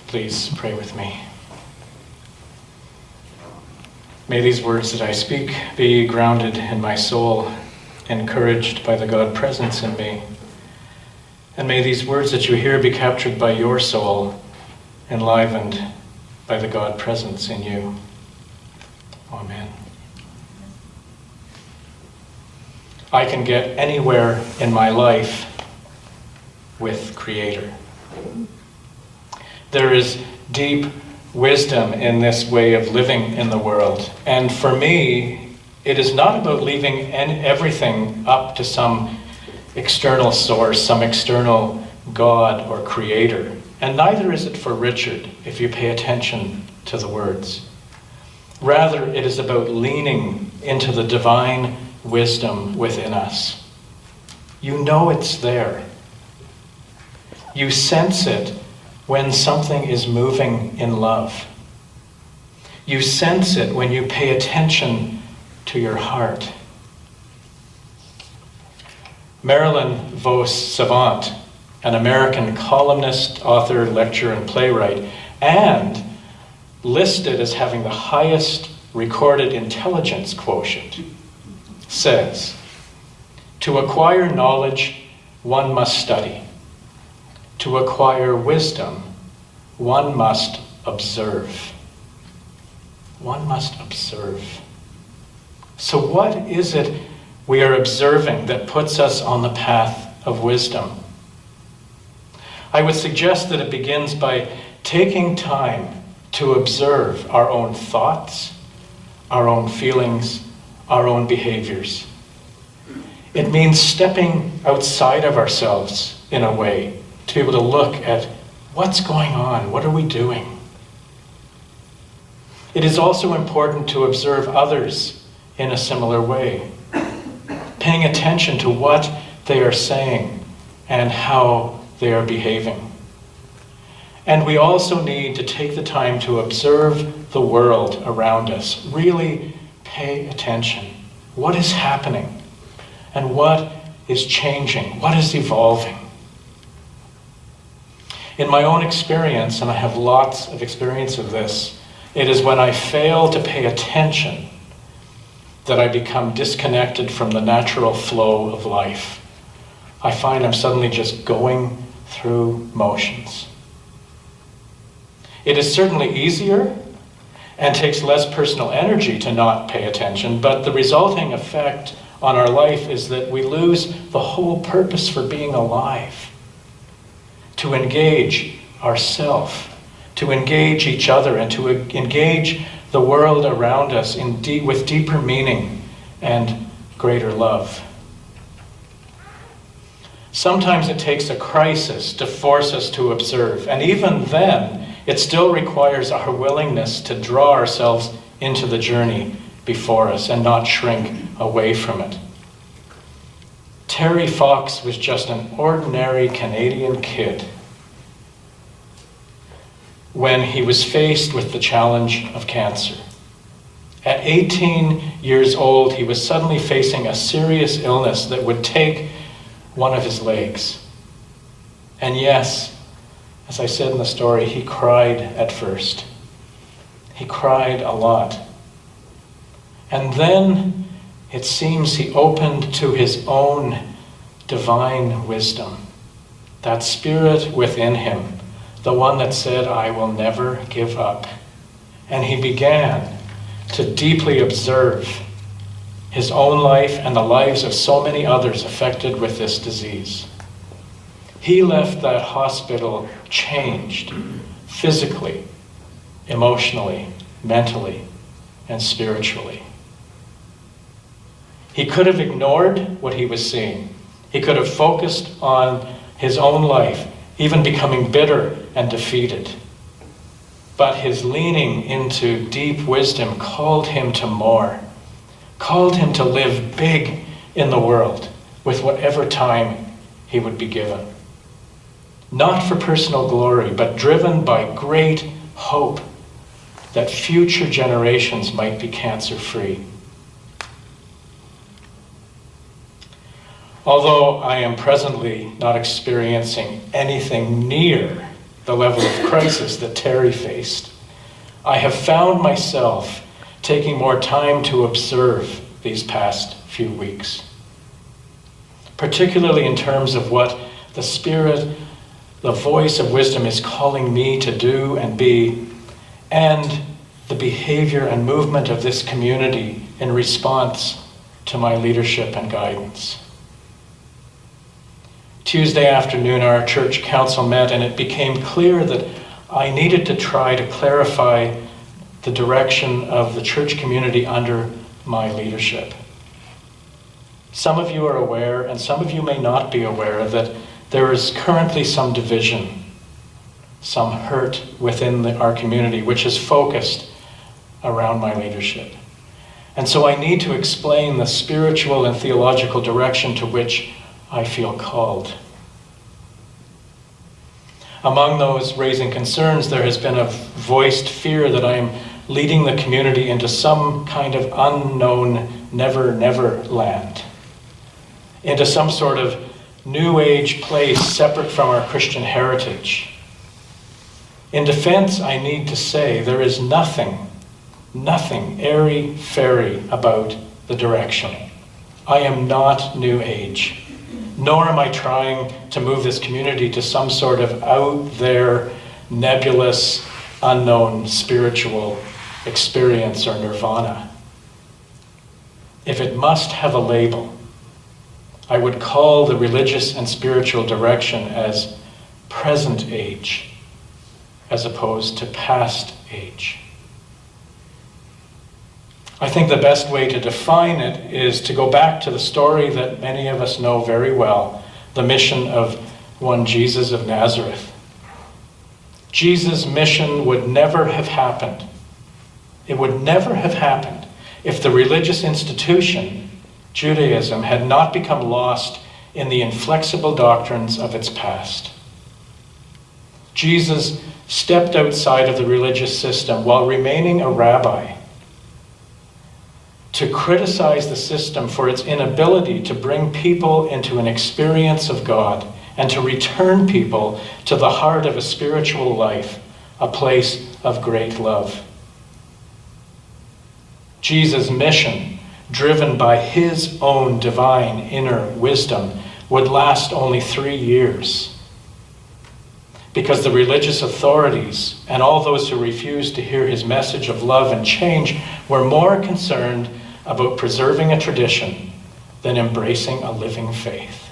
Please pray with me. May these words that I speak be grounded in my soul, encouraged by the God presence in me. And may these words that you hear be captured by your soul, enlivened by the God presence in you. Amen. I can get anywhere in my life with Creator. There is deep wisdom in this way of living in the world. And for me, it is not about leaving everything up to some external source, some external God or Creator. And neither is it for Richard, if you pay attention to the words. Rather, it is about leaning into the divine wisdom within us. You know it's there. You sense it when something is moving in love. You sense it when you pay attention to your heart. Marilyn Vos Savant, an American columnist, author, lecturer, and playwright, and listed as having the highest recorded intelligence quotient, says, "To acquire knowledge, one must study. To acquire wisdom, one must observe." One must observe. So what is it we are observing that puts us on the path of wisdom? I would suggest that it begins by taking time to observe our own thoughts, our own feelings, our own behaviors. It means stepping outside of ourselves in a way, to be able to look at what's going on, what are we doing? It is also important to observe others in a similar way, paying attention to what they are saying and how they are behaving. And we also need to take the time to observe the world around us, really pay attention. What is happening? And what is changing? What is evolving? In my own experience, and I have lots of experience of this, it is when I fail to pay attention that I become disconnected from the natural flow of life. I find I'm suddenly just going through motions. It is certainly easier and takes less personal energy to not pay attention, but the resulting effect on our life is that we lose the whole purpose for being alive. To engage ourself, to engage each other, and to engage the world around us with deeper meaning and greater love. Sometimes it takes a crisis to force us to observe, and even then, it still requires our willingness to draw ourselves into the journey before us and not shrink away from it. Terry Fox was just an ordinary Canadian kid when he was faced with the challenge of cancer. At 18 years old, he was suddenly facing a serious illness that would take one of his legs. And yes, as I said in the story, he cried at first. He cried a lot. And then it seems he opened to his own divine wisdom, that spirit within him, the one that said, "I will never give up." And he began to deeply observe his own life and the lives of so many others affected with this disease. He left that hospital changed physically, emotionally, mentally, and spiritually. He could have ignored what he was seeing. He could have focused on his own life, even becoming bitter and defeated. But his leaning into deep wisdom called him to more, called him to live big in the world with whatever time he would be given. Not for personal glory, but driven by great hope that future generations might be cancer-free. Although I am presently not experiencing anything near the level of crisis that Terry faced. I have found myself taking more time to observe these past few weeks, particularly in terms of what the Spirit, the voice of wisdom, is calling me to do and be, and the behavior and movement of this community in response to my leadership and guidance. Tuesday afternoon, our church council met, and it became clear that I needed to try to clarify the direction of the church community under my leadership. Some of you are aware, and some of you may not be aware, that there is currently some division, some hurt within our community, which is focused around my leadership. And so I need to explain the spiritual and theological direction to which I feel called. Among those raising concerns, there has been a voiced fear that I am leading the community into some kind of unknown never land, into some sort of new age place separate from our Christian heritage. In defense, I need to say there is nothing airy-fairy about the direction. I am not New Age, nor am I trying to move this community to some sort of out there, nebulous, unknown spiritual experience or nirvana. If it must have a label, I would call the religious and spiritual direction as present age, as opposed to past age. I think the best way to define it is to go back to the story that many of us know very well, the mission of one Jesus of Nazareth. Jesus' mission would never have happened. It would never have happened if the religious institution, Judaism, had not become lost in the inflexible doctrines of its past. Jesus stepped outside of the religious system while remaining a rabbi to criticize the system for its inability to bring people into an experience of God and to return people to the heart of a spiritual life, a place of great love. Jesus' mission, driven by his own divine inner wisdom, would last only 3 years, because the religious authorities and all those who refused to hear his message of love and change were more concerned about preserving a tradition than embracing a living faith.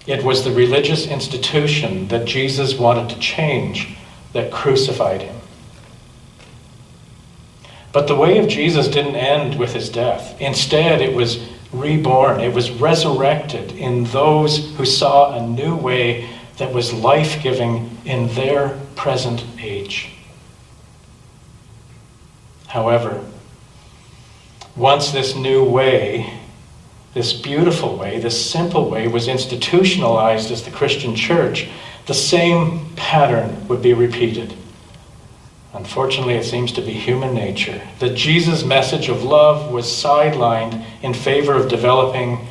It was the religious institution that Jesus wanted to change that crucified him. But the way of Jesus didn't end with his death. Instead, it was reborn. It was resurrected in those who saw a new way that was life-giving in their present age. However, once this new way, this beautiful way, this simple way was institutionalized as the Christian church, the same pattern would be repeated. Unfortunately, it seems to be human nature that Jesus' message of love was sidelined in favor of developing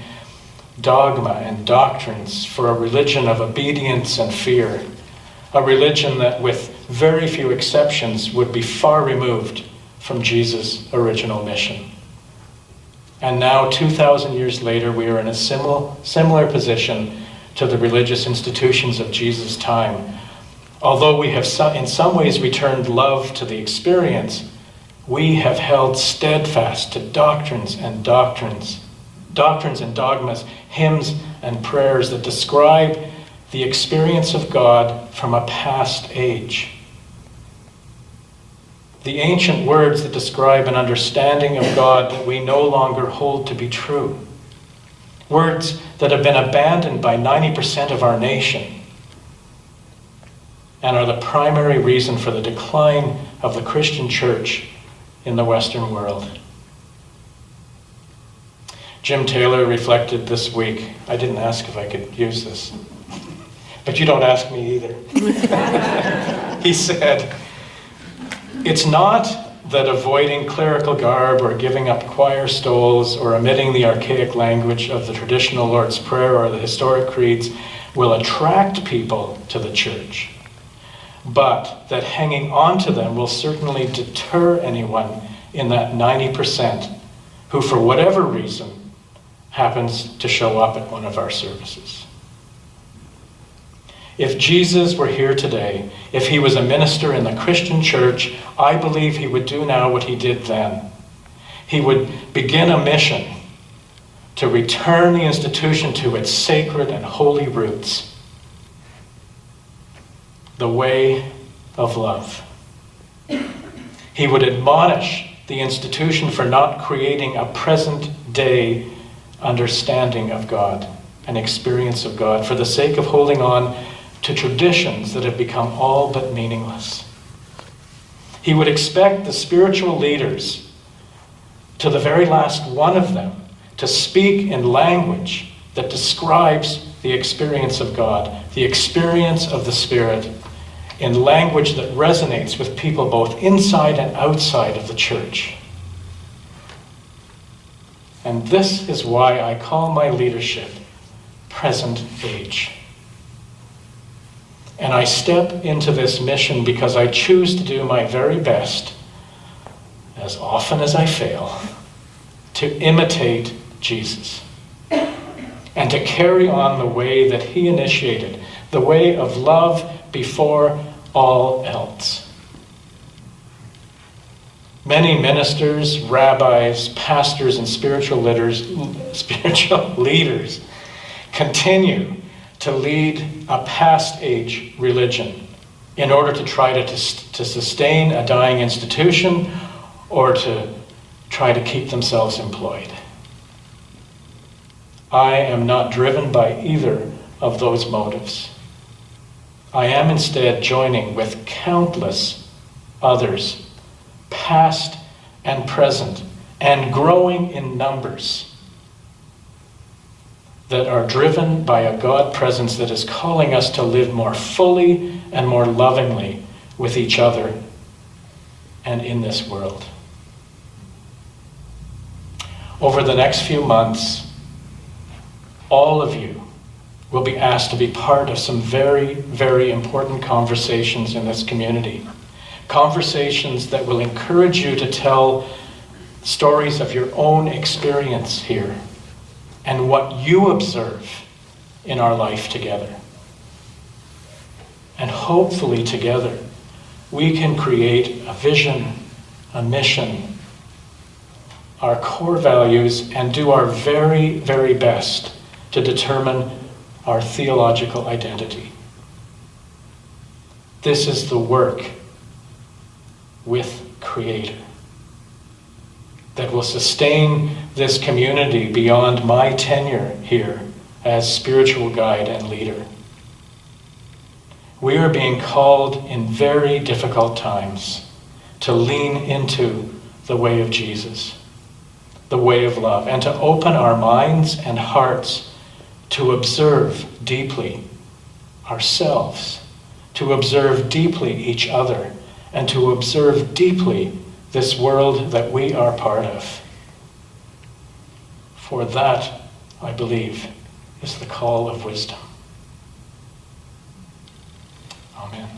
dogma and doctrines for a religion of obedience and fear, a religion that, with very few exceptions, would be far removed from Jesus' original mission. And now, 2,000 years later, we are in a similar position to the religious institutions of Jesus' time. Although we have in some ways returned love to the experience, we have held steadfast to doctrines and dogmas, hymns and prayers that describe the experience of God from a past age. The ancient words that describe an understanding of God that we no longer hold to be true. Words that have been abandoned by 90% of our nation and are the primary reason for the decline of the Christian church in the Western world. Jim Taylor reflected this week. I didn't ask if I could use this, but you don't ask me either. He said, "It's not that avoiding clerical garb or giving up choir stoles or omitting the archaic language of the traditional Lord's Prayer or the historic creeds will attract people to the church, but that hanging on to them will certainly deter anyone in that 90% who, for whatever reason, happens to show up at one of our services. If Jesus were here today, if he was a minister in the Christian church, I believe he would do now what he did then. He would begin a mission to return the institution to its sacred and holy roots, the way of love. He would admonish the institution for not creating a present-day understanding of God, an experience of God, for the sake of holding on to traditions that have become all but meaningless. He would expect the spiritual leaders, to the very last one of them, to speak in language that describes the experience of God, the experience of the Spirit, in language that resonates with people both inside and outside of the church. And this is why I call my leadership present age. And I step into this mission because I choose to do my very best, as often as I fail, to imitate Jesus and to carry on the way that he initiated, the way of love before all else. Many ministers, rabbis, pastors, and spiritual leaders continue to lead a past age religion in order to try to sustain a dying institution or to try to keep themselves employed. I am not driven by either of those motives. I am instead joining with countless others, past and present, and growing in numbers, that are driven by a God presence that is calling us to live more fully and more lovingly with each other and in this world. Over the next few months, all of you will be asked to be part of some very, very important conversations in this community. Conversations that will encourage you to tell stories of your own experience here and what you observe in our life together. And hopefully together, we can create a vision, a mission, our core values, and do our very, very best to determine our theological identity. This is the work with Creator that will sustain this community beyond my tenure here as spiritual guide and leader. We are being called in very difficult times to lean into the way of Jesus, the way of love, and to open our minds and hearts to observe deeply ourselves, to observe deeply each other, and to observe deeply this world that we are part of. For that, I believe, is the call of wisdom. Amen.